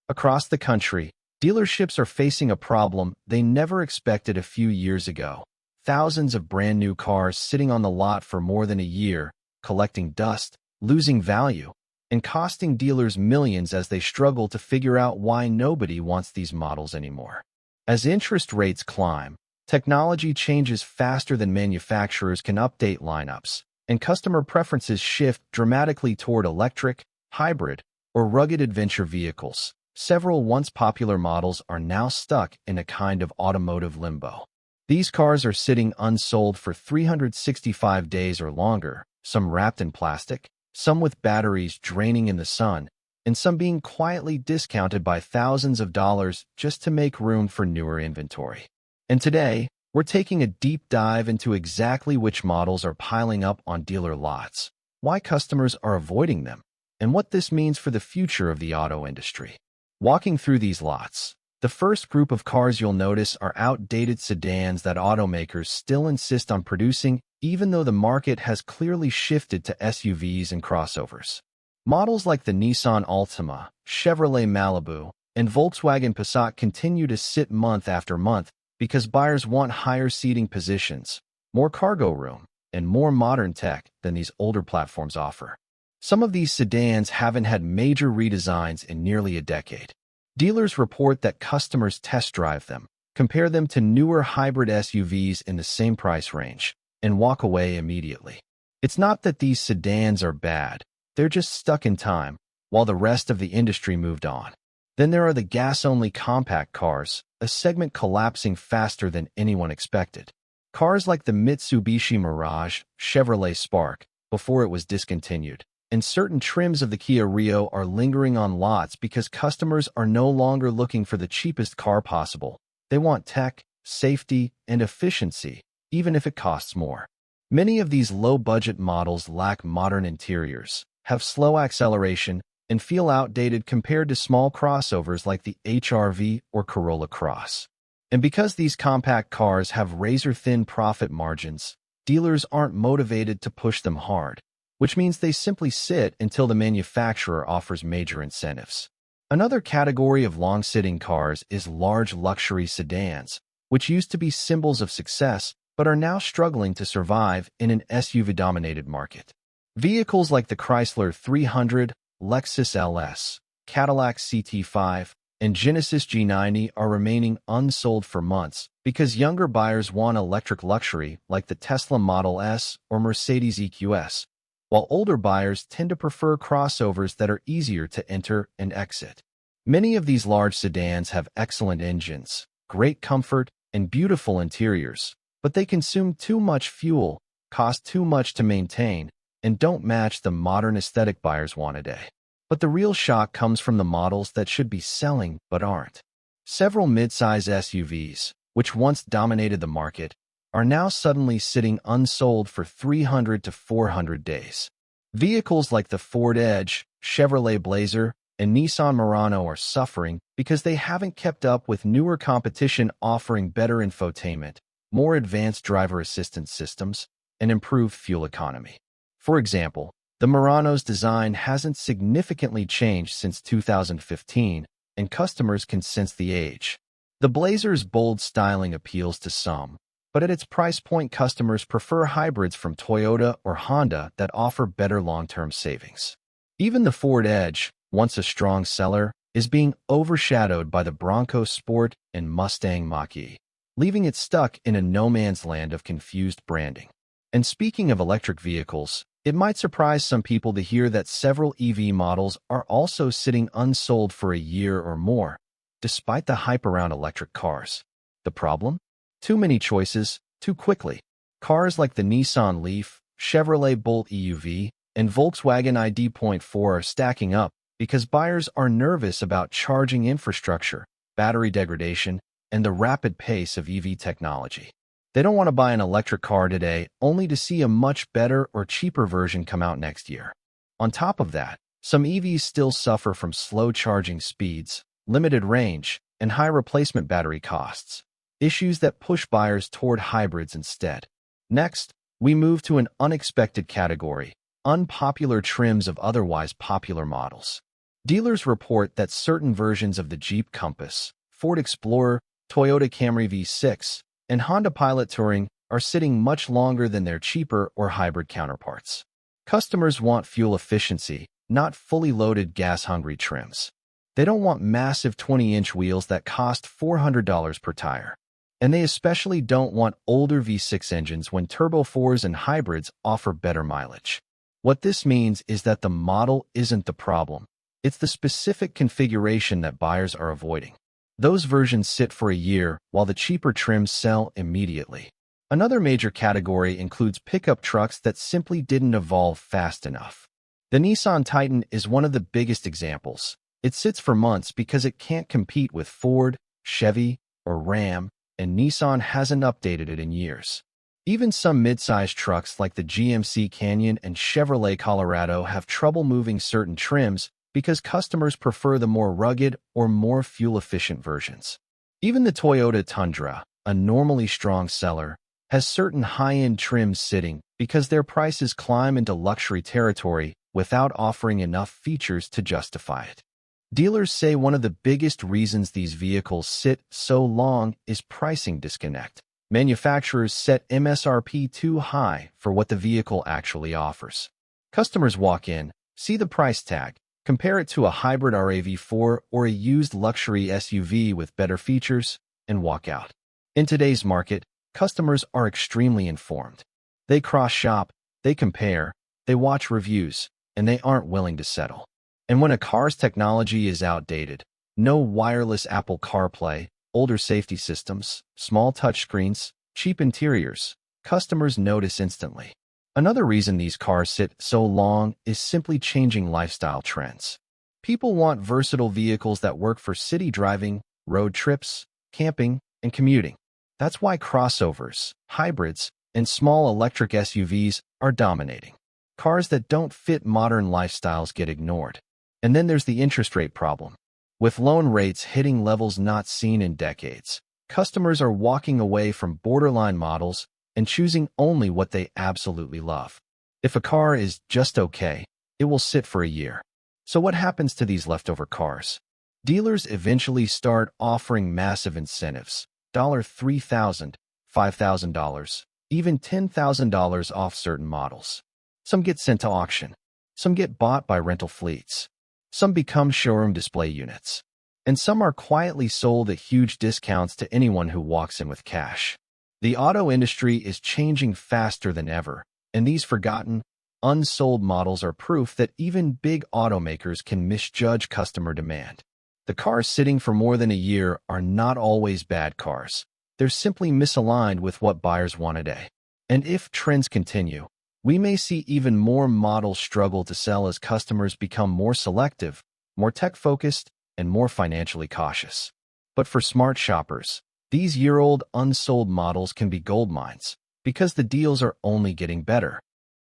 Across the country, dealerships are facing a problem they never expected a few years ago. Thousands of brand new cars sitting on the lot for more than a year, collecting dust, losing value, and costing dealers millions as they struggle to figure out why nobody wants these models anymore. As interest rates climb, technology changes faster than manufacturers can update lineups, and customer preferences shift dramatically toward electric, hybrid, or rugged adventure vehicles. Several once popular models are now stuck in a kind of automotive limbo. These cars are sitting unsold for 365 days or longer, some wrapped in plastic, some with batteries draining in the sun, and some being quietly discounted by thousands of dollars just to make room for newer inventory. And today, we're taking a deep dive into exactly which models are piling up on dealer lots, why customers are avoiding them, and what this means for the future of the auto industry. Walking through these lots, the first group of cars you'll notice are outdated sedans that automakers still insist on producing, even though the market has clearly shifted to SUVs and crossovers. Models like the Nissan Altima, Chevrolet Malibu, and Volkswagen Passat continue to sit month after month because buyers want higher seating positions, more cargo room, and more modern tech than these older platforms offer. Some of these sedans haven't had major redesigns in nearly a decade. Dealers report that customers test drive them, compare them to newer hybrid SUVs in the same price range, and walk away immediately. It's not that these sedans are bad, they're just stuck in time, while the rest of the industry moved on. Then there are the gas-only compact cars, a segment collapsing faster than anyone expected. Cars like the Mitsubishi Mirage, Chevrolet Spark, before it was discontinued, and certain trims of the Kia Rio are lingering on lots because customers are no longer looking for the cheapest car possible. They want tech, safety, and efficiency, even if it costs more. Many of these low-budget models lack modern interiors, have slow acceleration, and feel outdated compared to small crossovers like the HR-V or Corolla Cross. And because these compact cars have razor-thin profit margins, dealers aren't motivated to push them hard, which means they simply sit until the manufacturer offers major incentives. Another category of long-sitting cars is large luxury sedans, which used to be symbols of success but are now struggling to survive in an SUV-dominated market. Vehicles like the Chrysler 300, Lexus LS, Cadillac CT5, and Genesis G90 are remaining unsold for months because younger buyers want electric luxury like the Tesla Model S or Mercedes EQS, while older buyers tend to prefer crossovers that are easier to enter and exit. Many of these large sedans have excellent engines, great comfort, and beautiful interiors, but they consume too much fuel, cost too much to maintain, and don't match the modern aesthetic buyers want today. But the real shock comes from the models that should be selling but aren't. Several mid-size SUVs, which once dominated the market, are now suddenly sitting unsold for 300 to 400 days. Vehicles like the Ford Edge, Chevrolet Blazer, and Nissan Murano are suffering because they haven't kept up with newer competition offering better infotainment, more advanced driver assistance systems, and improved fuel economy. For example, the Murano's design hasn't significantly changed since 2015, and customers can sense the age. The Blazer's bold styling appeals to some, but at its price point, customers prefer hybrids from Toyota or Honda that offer better long-term savings. Even the Ford Edge, once a strong seller, is being overshadowed by the Bronco Sport and Mustang Mach-E, leaving it stuck in a no-man's land of confused branding. And speaking of electric vehicles, it might surprise some people to hear that several EV models are also sitting unsold for a year or more, despite the hype around electric cars. The problem? Too many choices, too quickly. Cars like the Nissan Leaf, Chevrolet Bolt EUV, and Volkswagen ID.4 are stacking up because buyers are nervous about charging infrastructure, battery degradation, and the rapid pace of EV technology. They don't want to buy an electric car today only to see a much better or cheaper version come out next year. On top of that, some EVs still suffer from slow charging speeds, limited range, and high replacement battery costs, issues that push buyers toward hybrids instead. Next, we move to an unexpected category: unpopular trims of otherwise popular models. Dealers report that certain versions of the Jeep Compass, Ford Explorer, Toyota Camry V6, and Honda Pilot Touring are sitting much longer than their cheaper or hybrid counterparts. Customers want fuel efficiency, not fully loaded gas-hungry trims. They don't want massive 20-inch wheels that cost $400 per tire. And they especially don't want older V6 engines when Turbo 4s and hybrids offer better mileage. What this means is that the model isn't the problem. It's the specific configuration that buyers are avoiding. Those versions sit for a year, while the cheaper trims sell immediately. Another major category includes pickup trucks that simply didn't evolve fast enough. The Nissan Titan is one of the biggest examples. It sits for months because it can't compete with Ford, Chevy, or Ram, and Nissan hasn't updated it in years. Even some mid-sized trucks like the GMC Canyon and Chevrolet Colorado have trouble moving certain trims because customers prefer the more rugged or more fuel-efficient versions. Even the Toyota Tundra, a normally strong seller, has certain high-end trims sitting because their prices climb into luxury territory without offering enough features to justify it. Dealers say one of the biggest reasons these vehicles sit so long is pricing disconnect. Manufacturers set MSRP too high for what the vehicle actually offers. Customers walk in, see the price tag, compare it to a hybrid RAV4 or a used luxury SUV with better features, and walk out. In today's market, customers are extremely informed. They cross-shop, they compare, they watch reviews, and they aren't willing to settle. And when a car's technology is outdated, no wireless Apple CarPlay, older safety systems, small touchscreens, cheap interiors, customers notice instantly. Another reason these cars sit so long is simply changing lifestyle trends. People want versatile vehicles that work for city driving, road trips, camping, and commuting. That's why crossovers, hybrids, and small electric SUVs are dominating. Cars that don't fit modern lifestyles get ignored. And then there's the interest rate problem. With loan rates hitting levels not seen in decades, customers are walking away from borderline models and choosing only what they absolutely love. If a car is just okay, it will sit for a year. So what happens to these leftover cars? Dealers eventually start offering massive incentives, $3,000, $5,000, even $10,000 off certain models. Some get sent to auction. Some get bought by rental fleets. Some become showroom display units. And some are quietly sold at huge discounts to anyone who walks in with cash. The auto industry is changing faster than ever, and these forgotten, unsold models are proof that even big automakers can misjudge customer demand. The cars sitting for more than a year are not always bad cars. They're simply misaligned with what buyers want today. And if trends continue, we may see even more models struggle to sell as customers become more selective, more tech-focused, and more financially cautious. But for smart shoppers, these year-old unsold models can be gold mines because the deals are only getting better.